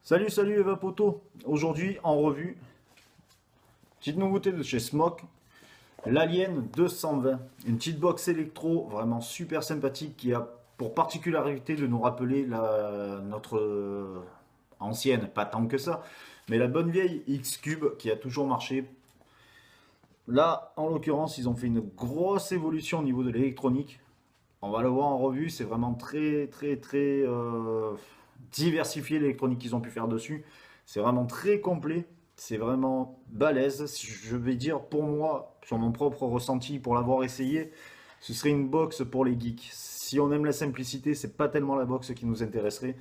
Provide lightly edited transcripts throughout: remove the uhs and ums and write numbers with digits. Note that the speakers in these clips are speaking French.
Salut, salut Eva Poto. Aujourd'hui en revue, petite nouveauté de chez Smock, l'Alien 220. Une petite box électro vraiment super sympathique qui a pour particularité de nous rappeler notre ancienne, pas tant que ça, mais la bonne vieille X-Cube qui a toujours marché. Là, en l'occurrence, ils ont fait une grosse évolution au niveau de l'électronique. On va le voir en revue, c'est vraiment très diversifié l'électronique qu'ils ont pu faire dessus. C'est vraiment très complet, c'est vraiment balèze. Je vais dire pour moi, sur mon propre ressenti, pour l'avoir essayé, ce serait une box pour les geeks. Si on aime la simplicité, c'est pas tellement la box qui nous intéresserait.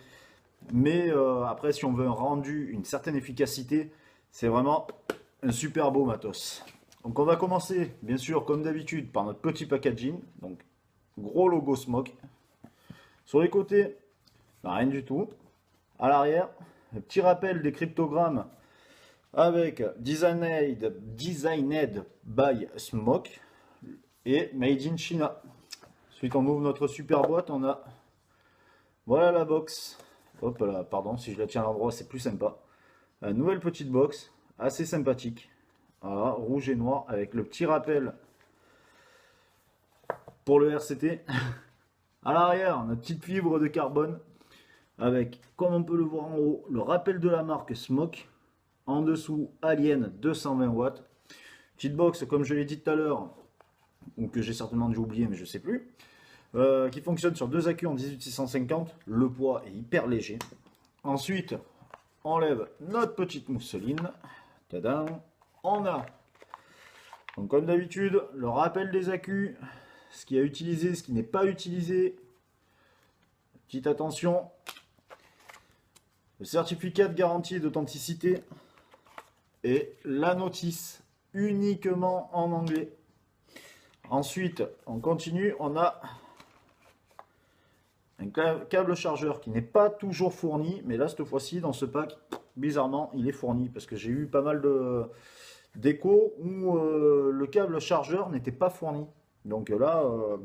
Mais après, si on veut un rendu, une certaine efficacité, c'est vraiment un super beau matos. Donc on va commencer, bien sûr, comme d'habitude, par notre petit packaging. Donc gros logo Smock. Sur les côtés, rien du tout. À l'arrière, un petit rappel des cryptogrammes avec designed by Smock et Made in China. Ensuite, on ouvre notre super boîte. On a, voilà la box. Hop là, pardon, si je la tiens à l'endroit, c'est plus sympa. Une nouvelle petite box, assez sympathique. Voilà, rouge et noir avec le petit rappel pour le RCT. À l'arrière, notre petite fibre de carbone avec, comme on peut le voir en haut, le rappel de la marque Smock. En dessous, Alien 220 watts. Petite box, comme je l'ai dit tout à l'heure, ou que j'ai certainement dû oublier, mais je ne sais plus, qui fonctionne sur deux accus en 18650. Le poids est hyper léger. Ensuite, on enlève notre petite mousseline. Tadam. On a, donc comme d'habitude, le rappel des accus, ce qui a utilisé, ce qui n'est pas utilisé. Petite attention, le certificat de garantie et d'authenticité et la notice uniquement en anglais. Ensuite, on continue, on a un câble chargeur qui n'est pas toujours fourni, mais là, cette fois-ci, dans ce pack, bizarrement, il est fourni parce que j'ai eu pas mal d'échos où le câble chargeur n'était pas fourni. Donc là,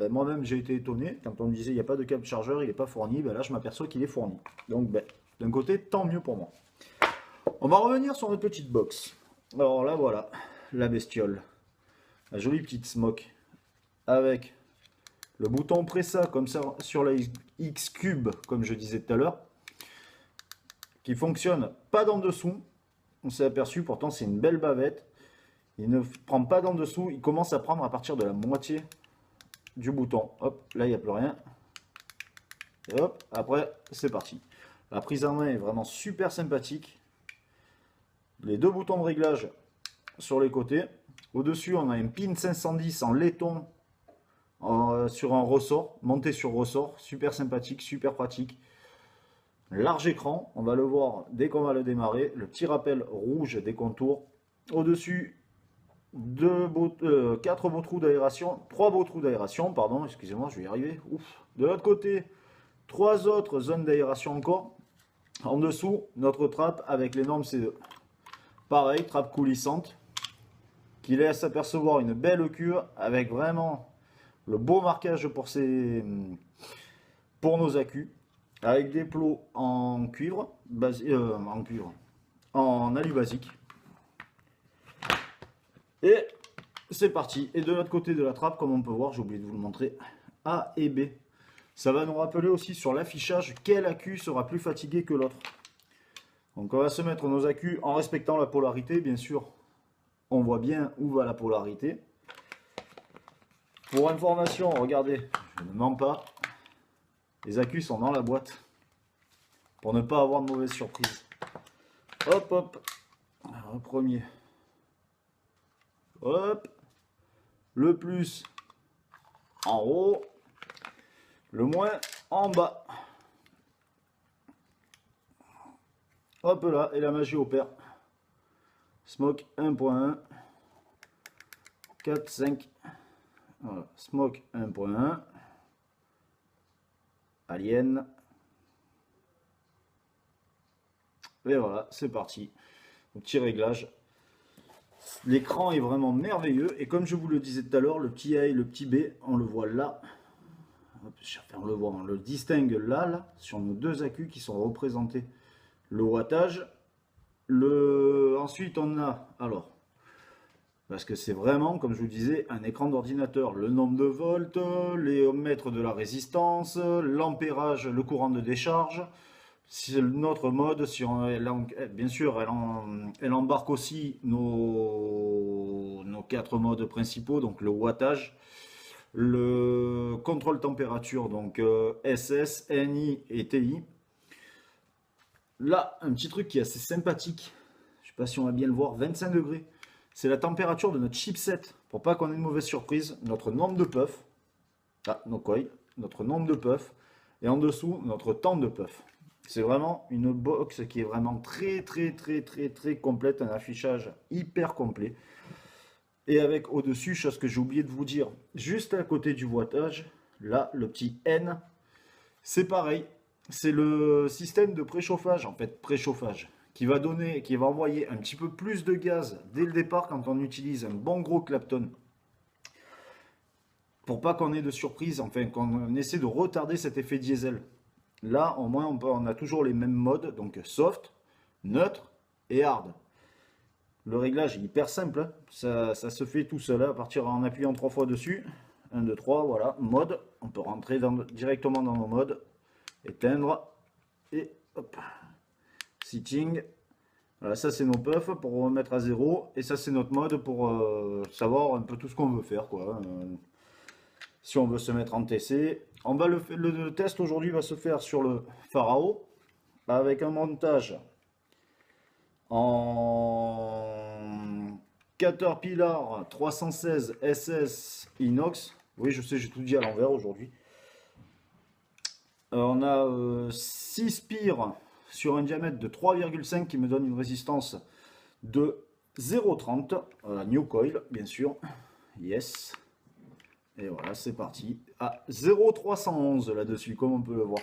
moi-même, j'ai été étonné. Quand on me disait il n'y a pas de câble chargeur, il n'est pas fourni, là, je m'aperçois qu'il est fourni. Donc, d'un côté, tant mieux pour moi. On va revenir sur notre petite box. Alors là, voilà, la bestiole. La jolie petite Smock avec le bouton pressa comme ça sur la X-Cube, comme je disais tout à l'heure, qui fonctionne pas d'en dessous. On s'est aperçu, pourtant c'est une belle bavette. Il ne prend pas d'en dessous, il commence à prendre à partir de la moitié du bouton. Hop, là il n'y a plus rien. Et hop, après c'est parti. La prise en main est vraiment super sympathique. Les deux boutons de réglage sur les côtés. Au-dessus, on a un pin 510 en laiton sur un ressort, monté sur ressort. Super sympathique, super pratique. Large écran, on va le voir dès qu'on va le démarrer. Le petit rappel rouge des contours. Au-dessus, 4 beaux trous d'aération, 3 beaux trous d'aération, pardon, excusez-moi, je vais y arriver. Ouf. De l'autre côté, 3 autres zones d'aération encore. En dessous, notre trappe avec les normes CE. Pareil, trappe coulissante qui laisse apercevoir une belle cure avec vraiment le beau marquage pour nos accus, avec des plots en cuivre, en alu basique. Et c'est parti. Et de l'autre côté de la trappe, comme on peut voir, j'ai oublié de vous le montrer, A et B. Ça va nous rappeler aussi sur l'affichage quel accu sera plus fatigué que l'autre. Donc on va se mettre nos accus en respectant la polarité, bien sûr. On voit bien où va la polarité. Pour information, regardez, je ne mens pas, les accus sont dans la boîte pour ne pas avoir de mauvaise surprise. Hop, hop, alors, le premier. Hop, le plus en haut, le moins en bas. Hop là, et la magie opère. Smock 1.1, 4, 5. Voilà, Smock 1.1, Alien. Et voilà, c'est parti. Petit réglage. L'écran est vraiment merveilleux. Et comme je vous le disais tout à l'heure, le petit A et le petit B, on le voit là. Hop, on le voit, on le distingue là, sur nos deux accus qui sont représentés le wattage. Ensuite, on a, alors, parce que c'est vraiment, comme je vous disais, un écran d'ordinateur. Le nombre de volts, les ohmmètres de la résistance, l'ampérage, le courant de décharge. C'est notre mode, bien sûr, elle embarque aussi nos 4 modes principaux, donc le wattage, le contrôle température, donc SS, NI et TI. Là, un petit truc qui est assez sympathique, je ne sais pas si on va bien le voir, 25 degrés. C'est la température de notre chipset, pour pas qu'on ait une mauvaise surprise, notre nombre de puffs, nos coils, notre nombre de puffs, et en dessous, notre temps de puff. C'est vraiment une box qui est vraiment très complète, un affichage hyper complet. Et avec au-dessus, chose que j'ai oublié de vous dire, juste à côté du wattage, là, le petit N, c'est pareil. C'est le système de préchauffage, en fait, préchauffage, qui va envoyer un petit peu plus de gaz dès le départ quand on utilise un bon gros Clapton. Pour pas qu'on ait de surprise, enfin, qu'on essaie de retarder cet effet diesel. Là, au moins, on a toujours les mêmes modes, donc soft, neutre et hard. Le réglage est hyper simple, hein. Ça se fait tout seul, hein, à partir en appuyant 3 fois dessus. 1, 2, 3, voilà, mode. On peut rentrer directement dans nos modes, éteindre, et hop, setting. Voilà, ça c'est nos puffs pour remettre à 0, et ça c'est notre mode pour savoir un peu tout ce qu'on veut faire, quoi. Si on veut se mettre en TC. Le test aujourd'hui va se faire sur le Pharao, avec un montage en Caterpillar 316 SS inox. Oui, je sais, j'ai tout dit à l'envers aujourd'hui. On a 6 spires sur un diamètre de 3,5 qui me donne une résistance de 0,30. New coil, bien sûr. Yes. Et voilà, c'est parti. À 0,311 là-dessus, comme on peut le voir.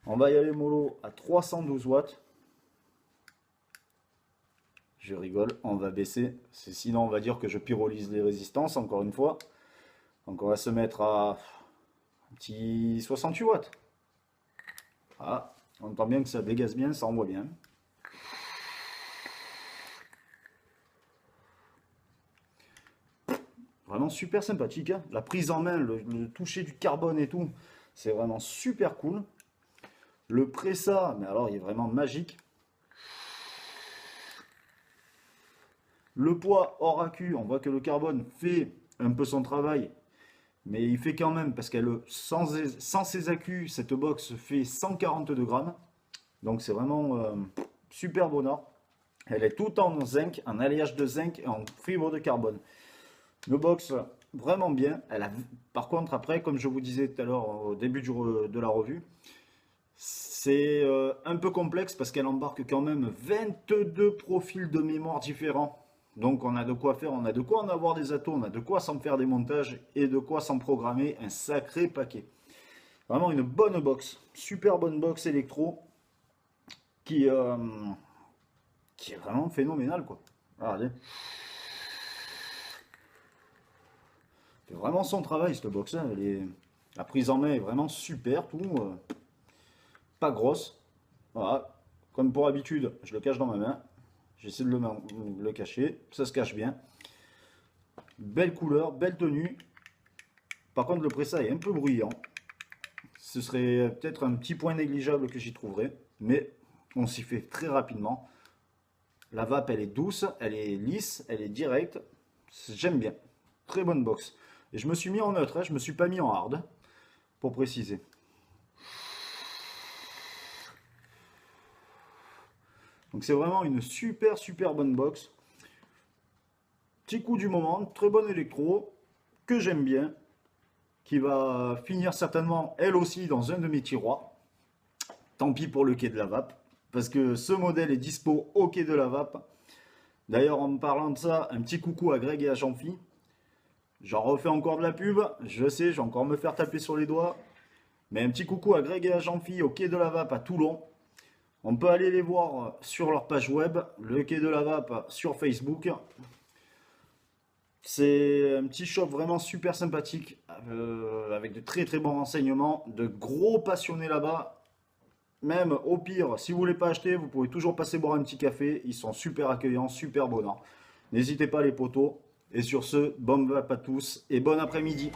On va y aller mollo à 312 watts. Je rigole, on va baisser. Sinon, on va dire que je pyrolyse les résistances, encore une fois. Donc, on va se mettre à un petit 68 watts. Voilà, on entend bien que ça dégaze bien, ça envoie bien. Vraiment super sympathique, hein. La prise en main, le toucher du carbone et tout, c'est vraiment super cool. Le pressa, mais alors il est vraiment magique. Le poids hors accu, on voit que le carbone fait un peu son travail, mais il fait quand même, parce qu'elle sans ses accus, cette box fait 142 grammes. Donc c'est vraiment super bonheur. Elle est toute en zinc, en alliage de zinc et en fibre de carbone. Une box vraiment bien. Par contre, après, comme je vous disais tout à l'heure au début de la revue, c'est un peu complexe parce qu'elle embarque quand même 22 profils de mémoire différents. Donc on a de quoi faire, on a de quoi en avoir des atos, on a de quoi s'en faire des montages et de quoi s'en programmer un sacré paquet. Vraiment une bonne box, super bonne box électro qui est vraiment phénoménale, quoi. Regardez. Fait vraiment son travail cette box, hein. La prise en main est vraiment super, tout. Pas grosse. Voilà. Comme pour habitude, je le cache dans ma main. J'essaie de le cacher. Ça se cache bien. Belle couleur, belle tenue. Par contre, le pressa est un peu bruyant. Ce serait peut-être un petit point négligeable que j'y trouverais. Mais on s'y fait très rapidement. La vape, elle est douce, elle est lisse, elle est directe. J'aime bien. Très bonne box. Et je me suis mis en neutre, hein, je me suis pas mis en hard, pour préciser. Donc c'est vraiment une super bonne box. Petit coup du moment, très bon électro, que j'aime bien, qui va finir certainement elle aussi dans un de mes tiroirs. Tant pis pour le quai de la vape, parce que ce modèle est dispo au quai de la vape. D'ailleurs, en me parlant de ça, un petit coucou à Greg et à Jean-Phi. J'en refais encore de la pub, je sais, je vais encore me faire taper sur les doigts. Mais un petit coucou à Greg et à Jean-Phi au quai de la Vape à Toulon. On peut aller les voir sur leur page web, le quai de la Vape sur Facebook. C'est un petit shop vraiment super sympathique, avec de très bons renseignements, de gros passionnés là-bas. Même au pire, si vous voulez pas acheter, vous pouvez toujours passer boire un petit café. Ils sont super accueillants, super bonnants. N'hésitez pas les potos. Et sur ce, bonne vape à tous et bon après-midi.